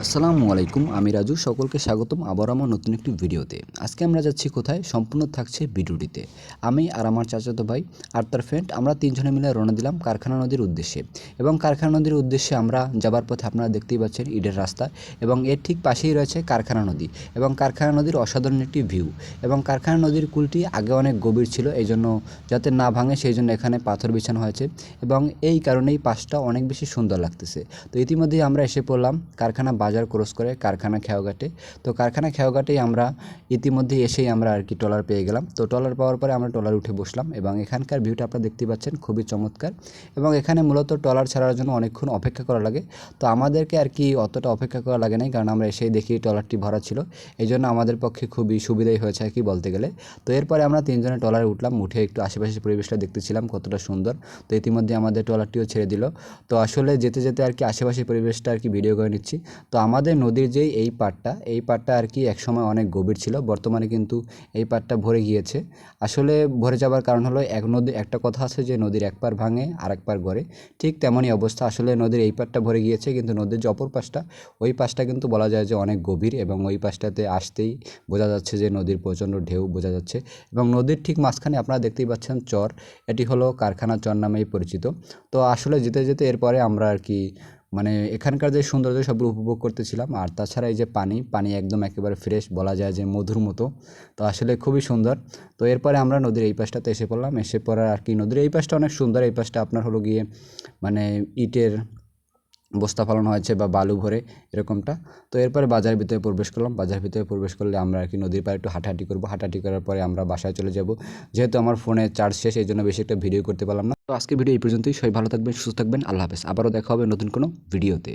আসসালামু আলাইকুম, আমি রাজু। সকলকে স্বাগতম আবার আমার নতুন একটি ভিডিওতে। আজকে আমরা যাচ্ছি কোথায়, সম্পূর্ণ থাকছে ভিডিওটিতে। আমি আর আমার চাচাতো ভাই আর তার ফ্রেন্ড, আমরা তিনজনে মিলে রওনা দিলাম কারখানা নদীর উদ্দেশ্যে। এবং কারখানা নদীর উদ্দেশ্যে আমরা যাবার পথে আপনারা দেখতেই পাচ্ছেন ইটের রাস্তা, এবং এর ঠিক পাশেই রয়েছে কারখানা নদী। এবং কারখানা নদীর অসাধারণ একটি ভিউ। এবং কারখানা নদীর কুলটি আগে অনেক গভীর ছিল, এই জন্য যাতে না ভাঙে সেই জন্য এখানে পাথর বিছানো হয়েছে, এবং এই কারণেই পাশটা অনেক বেশি সুন্দর লাগতেছে। তো ইতিমধ্যেই আমরা এসে পড়লাম কারখানা বাজার ক্রস করে কারখানা খেয়াঘাটে। তো কারখানা খেয়াঘাটেই আমরা ইতিমধ্যেই এসেই আমরা আর কি ট্রলার পেয়ে গেলাম। তো ট্রলার পাওয়ার পরে আমরা ট্রলার উঠে বসলাম, এবং এখানকার ভিউটা আপনারা দেখতেই পাচ্ছেন, খুবই চমৎকার। এবং এখানে মূলত ট্রলার ছাড়ার জন্য অনেকক্ষণ অপেক্ষা করা লাগে। তো আমাদেরকে আর কি অতটা অপেক্ষা করা লাগে নাই, কারণ আমরা এসেই দেখি ট্রলারটি ভরা ছিল। এই জন্য আমাদের পক্ষে খুবই সুবিধাই হয়েছে আর কি বলতে গেলে। তো এরপরে আমরা তিনজনে ট্রলারে উঠলাম, উঠে একটু আশেপাশের পরিবেশটা দেখতেছিলাম কতটা সুন্দর। তো ইতিমধ্যে আমাদের ট্রলারটিও ছেড়ে দিল। তো আসলে যেতে যেতে আর কি আশেপাশের পরিবেশটা আর কি ভিডিও করে নিচ্ছি। তো আমাদের নদীর যেই এই পাড়টা আর কি একসময় অনেক গভীর ছিল, বর্তমানে কিন্তু এই পাড়টা ভরে গিয়েছে। আসলে ভরে যাবার কারণ হলো একটা কথা আছে যে নদীর এক পাড় ভাঙে আর এক পাড় গড়ে, ঠিক তেমনই অবস্থা। আসলে নদীর এই পাড়টা ভরে গিয়েছে, কিন্তু নদীর যে অপর পাশটা, ওই পাশটা কিন্তু বলা যায় যে অনেক গভীর, এবং ওই পাশটাতে আসতেই বোঝা যাচ্ছে যে নদীর প্রচণ্ড ঢেউ বোঝা যাচ্ছে। এবং নদীর ঠিক মাঝখানে আপনারা দেখতেই পাচ্ছেন চর, এটি হলো কারখানা চর নামেই পরিচিত। তো আসলে যেতে যেতে এরপরে আমরা আর কি মানে এখানকার যে সৌন্দর্য সবগুলো উপভোগ করতেছিলাম। আর তাছাড়া এই যে পানি একদম একেবারে ফ্রেশ, বলা যায় যে মধুর মতো। তো আসলে খুবই সুন্দর। তো এরপরে আমরা নদীর এই পাশটাতে এসে পড়লাম। এসে পড়ার আর কি নদীর এই পাশটা অনেক সুন্দর। এই পাশটা আপনার হলো গিয়ে মানে ইটের বস্তা ফেলানো হয়েছে বা বালু ভরে এরকমটা। তো এরপরে বাজারের ভিতরে প্রবেশ করলাম। বাজারের ভিতরে প্রবেশ করলে আমরা আর কি নদীর পাড়ে একটু হাঁটাহাঁটি করবো। হাঁটাহাঁটি করার পরে আমরা বাসায় চলে যাব। যেহেতু আমার ফোনে চার্জ শেষ, এই জন্য বেশি একটা ভিডিও করতে পারলাম না। তো আজকের ভিডিও এই পর্যন্তই। সবাই ভালো থাকবেন, সুস্থ থাকবেন। আল্লাহ হাফেজ। আবারও দেখা হবে নতুন কোনো ভিডিওতে।